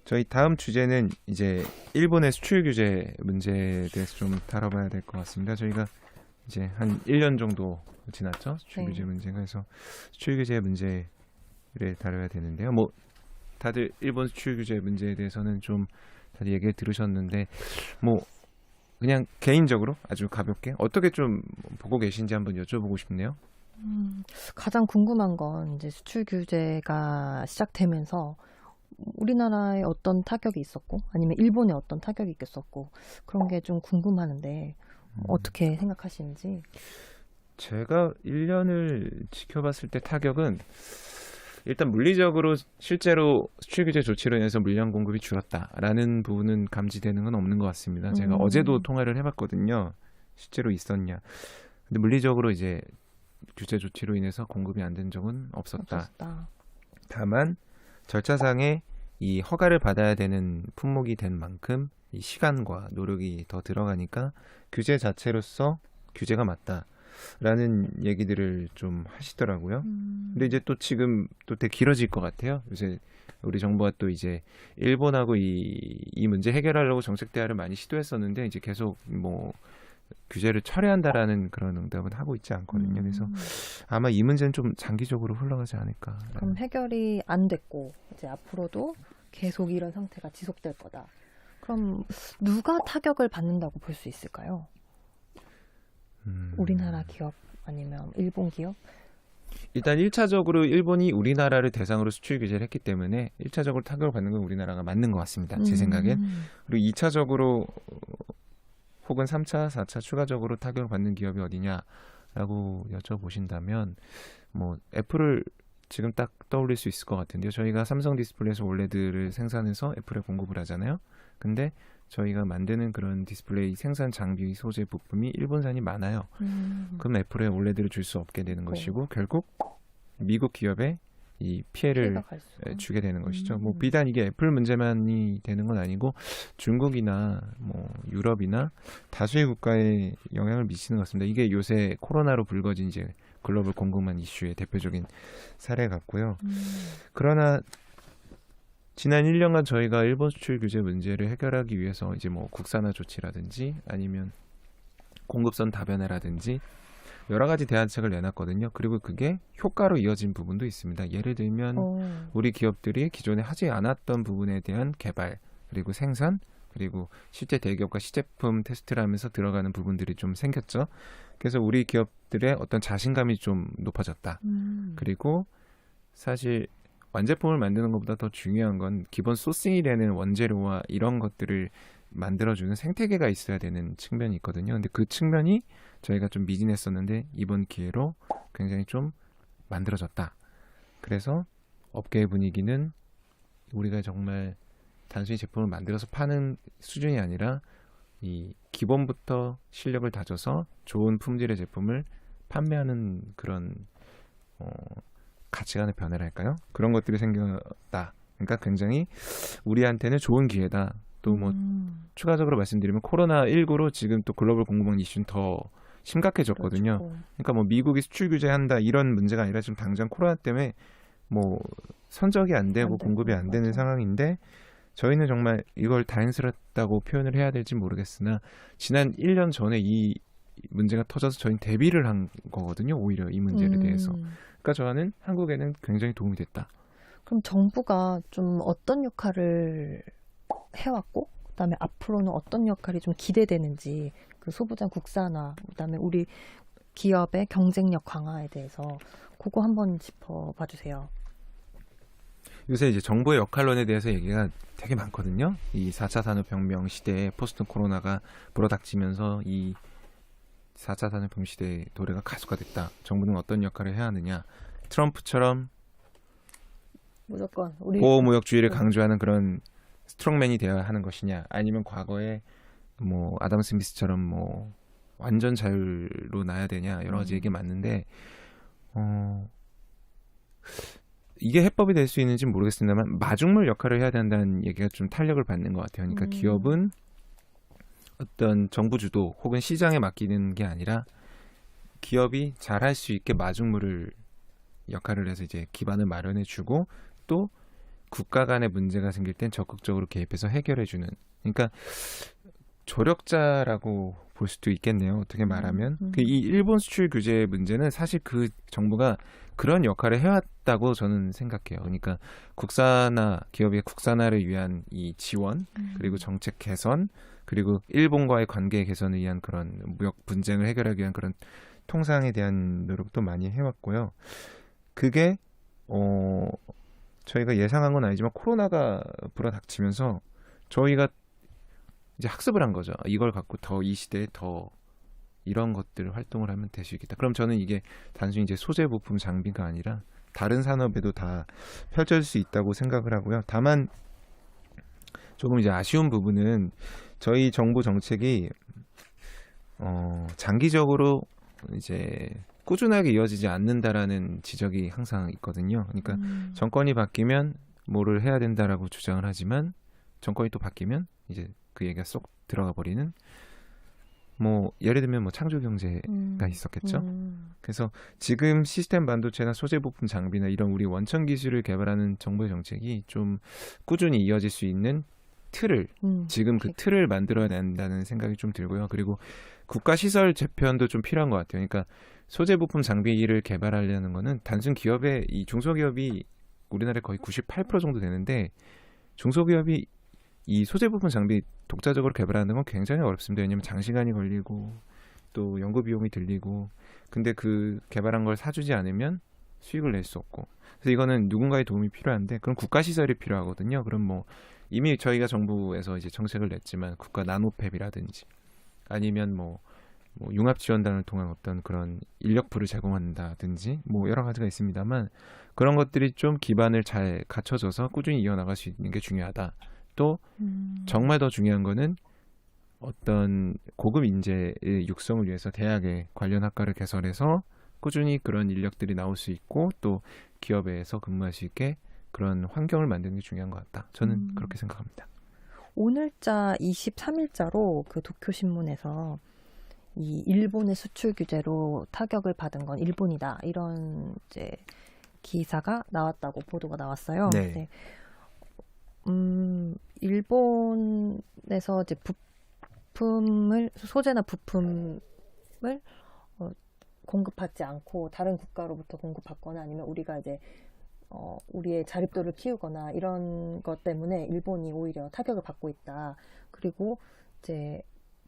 저희 다음 주제는 이제 일본의 수출 규제 문제에 대해서 좀 다뤄봐야 될 것 같습니다. 저희가 이제 한 1년 정도 지났죠? 수출 규제 네. 문제가. 그래서 수출 규제 문제를 다뤄야 되는데요. 뭐 다들 일본 수출 규제 문제에 대해서는 좀 다들 얘기를 들으셨는데 뭐 그냥 개인적으로 아주 가볍게 어떻게 좀 보고 계신지 한번 여쭤보고 싶네요. 음, 가장 궁금한 건 이제 수출 규제가 시작되면서 우리나라에 어떤 타격이 있었고 아니면 일본에 어떤 타격이 있겠었고 그런 게 좀 궁금하는데 어떻게 생각하시는지. 제가 1년을 지켜봤을 때 타격은 일단 물리적으로 실제로 수출 규제 조치로 인해서 물량 공급이 줄었다라는 부분은 감지되는 건 없는 것 같습니다. 제가 어제도 음, 통화를 해봤거든요. 실제로 있었냐. 근데 물리적으로 이제 규제 조치로 인해서 공급이 안 된 적은 없었다. 없었다. 다만 절차상에 이 허가를 받아야 되는 품목이 된 만큼 이 시간과 노력이 더 들어가니까 규제 자체로서 규제가 맞다라는 얘기들을 좀 하시더라고요. 근데 음, 이제 또 지금 또 되게 길어질 것 같아요. 요새 우리 정부가 또 이제 일본하고 이 문제 해결하려고 정책 대화를 많이 시도했었는데 이제 계속 뭐 규제를 철회한다라는 그런 응답은 하고 있지 않거든요. 그래서 음. 아마 이 문제는 좀 장기적으로 흘러가지 않을까. 그럼 해결이 안 됐고 이제 앞으로도 계속 이런 상태가 지속될 거다. 그럼 누가 타격을 받는다고 볼 수 있을까요? 우리나라 기업 아니면 일본 기업? 일단 1차적으로 일본이 우리나라를 대상으로 수출 규제를 했기 때문에 1차적으로 타격을 받는 건 우리나라가 맞는 것 같습니다. 제 생각엔. 음, 그리고 2차적으로 혹은 3차, 4차 추가적으로 타격을 받는 기업이 어디냐라고 여쭤보신다면 뭐 애플을 지금 딱 떠올릴 수 있을 것 같은데요. 저희가 삼성 디스플레이에서 올레드를 생산해서 애플에 공급을 하잖아요. 근데 저희가 만드는 그런 디스플레이 생산 장비 소재 부품이 일본산이 많아요. 그럼 애플에 올레드를 줄 수 없게 되는 고 것이고 결국 미국 기업에 이 피해를 피해가 갈 수가. 주게 되는 것이죠. 뭐 음, 비단 이게 애플 문제만이 되는 건 아니고 중국이나 뭐 유럽이나 다수의 국가에 영향을 미치는 것 같습니다. 이게 요새 코로나로 불거진 이제 글로벌 공급망 이슈의 대표적인 사례 같고요. 음, 그러나 지난 1년간 저희가 일본 수출 규제 문제를 해결하기 위해서 이제 뭐 국산화 조치라든지 아니면 공급선 다변화라든지 여러 가지 대안책을 내놨거든요. 그리고 그게 효과로 이어진 부분도 있습니다. 예를 들면 어, 우리 기업들이 기존에 하지 않았던 부분에 대한 개발, 그리고 생산, 그리고 실제 대기업과 시제품 테스트를 하면서 들어가는 부분들이 좀 생겼죠. 그래서 우리 기업들의 어떤 자신감이 좀 높아졌다. 음, 그리고 사실 완제품을 만드는 것보다 더 중요한 건 기본 소싱이 되는 원재료와 이런 것들을 만들어주는 생태계가 있어야 되는 측면이 있거든요. 근데 그 측면이 저희가 좀 미진했었는데 이번 기회로 굉장히 좀 만들어졌다. 그래서 업계의 분위기는 우리가 정말 단순히 제품을 만들어서 파는 수준이 아니라 이 기본부터 실력을 다져서 좋은 품질의 제품을 판매하는 그런 어, 가치관의 변화랄까요? 그런 것들이 생겼다. 그러니까 굉장히 우리한테는 좋은 기회다. 또 뭐 음, 추가적으로 말씀드리면 코로나19로 지금 또 글로벌 공급망 이슈는 더 심각해졌거든요. 그렇죠. 그러니까 뭐 미국이 수출 규제한다 이런 문제가 아니라 지금 당장 코로나 때문에 뭐 선적이 안 되고 안 공급이 되고, 안 되는 맞아. 상황인데 저희는 정말 이걸 다행스럽다고 표현을 해야 될지 모르겠으나 지난 1년 전에 이 문제가 터져서 저희는 대비를 한 거거든요. 오히려 이 문제에 대해서. 음, 그러니까 저는 한국에는 굉장히 도움이 됐다. 그럼 정부가 좀 어떤 역할을 해왔고, 그다음에 앞으로는 어떤 역할이 좀 기대되는지, 그 소부장 국산화, 그다음에 우리 기업의 경쟁력 강화에 대해서 그거 한번 짚어봐 주세요. 요새 이제 정부의 역할론에 대해서 얘기가 되게 많거든요. 이 4차 산업혁명 시대에 포스트 코로나가 불어닥치면서 이 4차 산업혁명 시대의 도래가 가속화됐다. 정부는 어떤 역할을 해야 하느냐. 트럼프처럼 무조건 우리 보호무역주의를 네. 강조하는 그런 스트롱맨이 되어야 하는 것이냐. 아니면 과거에 뭐 아담 스미스처럼 뭐 완전 자율로 나야 되냐. 여러 가지 얘기 많은데 어, 이게 해법이 될 수 있는지 모르겠습니다만 마중물 역할을 해야 된다는 얘기가 좀 탄력을 받는 것 같아요. 그러니까 음, 기업은 어떤 정부 주도 혹은 시장에 맡기는 게 아니라 기업이 잘할 수 있게 마중물을 역할을 해서 이제 기반을 마련해 주고 또 국가 간의 문제가 생길 땐 적극적으로 개입해서 해결해주는. 그러니까 조력자라고 볼 수도 있겠네요. 어떻게 말하면 이 일본 수출 규제 문제는 사실 그 정부가 그런 역할을 해왔다고 저는 생각해요. 그러니까 국산화 기업의 국산화를 위한 이 지원 그리고 정책 개선 그리고 일본과의 관계 개선을 위한 그런 무역 분쟁을 해결하기 위한 그런 통상에 대한 노력도 많이 해왔고요. 그게 저희가 예상한 건 아니지만 코로나가 불어닥치면서 저희가 이제 학습을 한 거죠. 이걸 갖고 더 이 시대에 더 이런 것들 활동을 하면 될 수 있겠다. 그럼 저는 이게 단순히 이제 소재 부품 장비가 아니라 다른 산업에도 다 펼쳐질 수 있다고 생각을 하고요. 다만 조금 이제 아쉬운 부분은 저희 정부 정책이 장기적으로 이제 꾸준하게 이어지지 않는다라는 지적이 항상 있거든요. 그러니까 정권이 바뀌면 뭐를 해야 된다라고 주장을 하지만 정권이 또 바뀌면 이제 그 얘기가 쏙 들어가 버리는 뭐 예를 들면 뭐 창조 경제가 있었겠죠. 그래서 지금 시스템 반도체나 소재 부품 장비나 이런 우리 원천 기술을 개발하는 정부의 정책이 좀 꾸준히 이어질 수 있는 틀을 지금 그 틀을 만들어야 된다는 생각이 좀 들고요. 그리고 국가 시설 재편도 좀 필요한 것 같아요. 그러니까 소재 부품 장비를 개발하려는 거는 단순 기업의 이 중소기업이 우리나라에 거의 98% 정도 되는데 중소기업이 이 소재 부품 장비 독자적으로 개발하는 건 굉장히 어렵습니다. 왜냐하면 장시간이 걸리고 또 연구 비용이 들리고 근데 그 개발한 걸 사주지 않으면 수익을 낼 수 없고 그래서 이거는 누군가의 도움이 필요한데 그럼 국가 시설이 필요하거든요. 그럼 뭐 이미 저희가 정부에서 이제 정책을 냈지만 국가 나노팹이라든지 아니면 뭐 융합 지원단을 통한 어떤 그런 인력풀을 제공한다든지 뭐 여러 가지가 있습니다만 그런 것들이 좀 기반을 잘 갖춰져서 꾸준히 이어나갈 수 있는 게 중요하다. 또 정말 더 중요한 거는 어떤 고급 인재의 육성을 위해서 대학에 관련 학과를 개설해서 꾸준히 그런 인력들이 나올 수 있고 또 기업에서 근무할 수 있게 그런 환경을 만드는 게 중요한 것 같다. 저는 그렇게 생각합니다. 오늘자 23일자로 그 도쿄신문에서 이 일본의 수출 규제로 타격을 받은 건 일본이다. 이런 이제 기사가 나왔다고 보도가 나왔어요. 네. 일본에서 이제 부품을 소재나 부품을 공급받지 않고 다른 국가로부터 공급받거나 아니면 우리가 이제 우리의 자립도를 키우거나 이런 것 때문에 일본이 오히려 타격을 받고 있다. 그리고 이제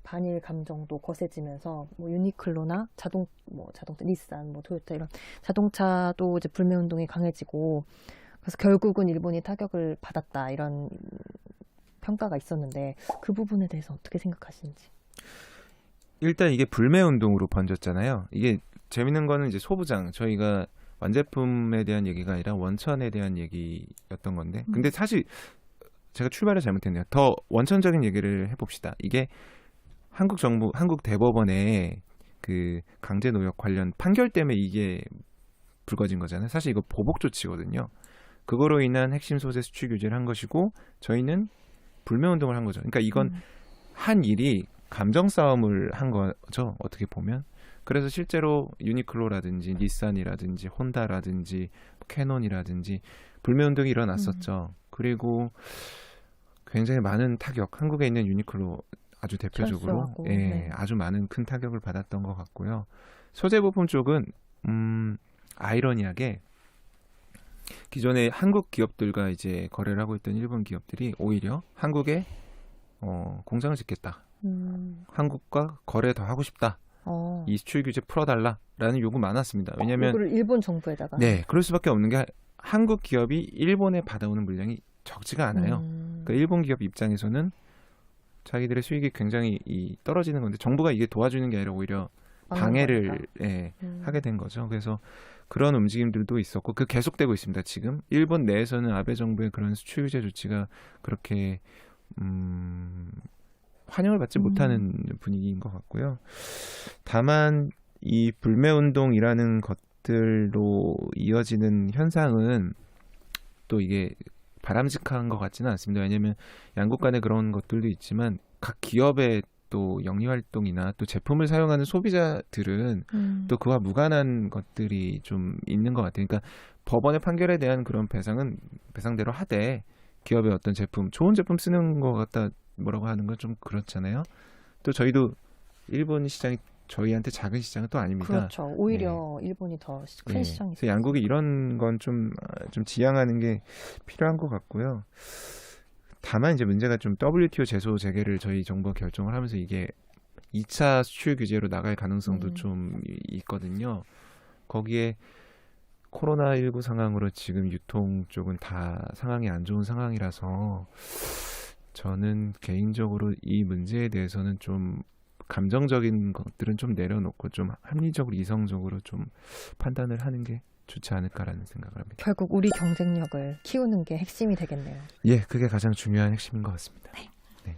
반일 감정도 거세지면서 뭐 유니클로나 자동차 닛산, 뭐 토요타 이런 자동차도 이제 불매 운동이 강해지고 그래서 결국은 일본이 타격을 받았다 이런 평가가 있었는데 그 부분에 대해서 어떻게 생각하시는지? 일단 이게 불매 운동으로 번졌잖아요. 이게 재밌는 거는 이제 소부장 저희가 완제품에 대한 얘기가 아니라 원천에 대한 얘기였던 건데 근데 사실 제가 출발을 잘못했네요. 더 원천적인 얘기를 해봅시다. 이게 한국 정부, 한국 대법원의 그 강제 노역 관련 판결 때문에 이게 불거진 거잖아요. 사실 이거 보복 조치거든요. 그거로 인한 핵심 소재 수출 규제를 한 것이고 저희는 불매 운동을 한 거죠. 그러니까 이건 한 일이 감정 싸움을 한 거죠. 어떻게 보면. 그래서 실제로 유니클로라든지 닛산이라든지 혼다라든지 캐논이라든지 불매 운동이 일어났었죠. 그리고 굉장히 많은 타격, 한국에 있는 유니클로 아주 대표적으로 네. 아주 많은 큰 타격을 받았던 것 같고요. 소재 부품 쪽은 아이러니하게 기존에 한국 기업들과 이제 거래를 하고 있던 일본 기업들이 오히려 한국에 공장을 짓겠다. 한국과 거래 더 하고 싶다. 이 수출 규제 풀어달라라는 요구 많았습니다. 왜냐하면 이거를 일본 정부에다가 그럴 수밖에 없는 게 한국 기업이 일본에 받아오는 물량이 적지가 않아요. 그러니까 일본 기업 입장에서는 자기들의 수익이 굉장히 떨어지는 건데 정부가 이게 도와주는 게 아니라 오히려 방해를 하게 된 거죠. 그래서 그런 움직임들도 있었고 그 계속되고 있습니다. 지금 일본 내에서는 아베 정부의 그런 수출 규제 조치가 그렇게 환영을 받지 못하는 분위기인 것 같고요. 다만 이 불매운동이라는 것들로 이어지는 현상은 또 이게 바람직한 것 같지는 않습니다. 왜냐하면 양국 간에 그런 것들도 있지만 각 기업의 또 영리 활동이나 또 제품을 사용하는 소비자들은 또 그와 무관한 것들이 좀 있는 것 같아요. 그러니까 법원의 판결에 대한 그런 배상은 배상대로 하되 기업의 어떤 제품, 좋은 제품 쓰는 것 같다 뭐라고 하는 건 좀 그렇잖아요. 또 저희도 일본 시장이 저희한테 작은 시장은 또 아닙니다. 그렇죠. 오히려 일본이 더 큰 네. 시장이 그래서 양국이 이런 건 좀 지양하는 게 필요한 것 같고요. 다만 이제 문제가 좀 WTO 제소 재개를 저희 정부가 결정을 하면서 이게 2차 수출 규제로 나갈 가능성도 좀 있거든요. 거기에 코로나19 상황으로 지금 유통 쪽은 다 상황이 안 좋은 상황이라서 저는 개인적으로 이 문제에 대해서는 좀 감정적인 것들은 좀 내려놓고 좀 합리적으로 이성적으로 좀 판단을 하는 게 좋지 않을까라는 생각을 합니다. 결국 우리 경쟁력을 키우는 게 핵심이 되겠네요. 예, 그게 가장 중요한 핵심인 것 같습니다. 네.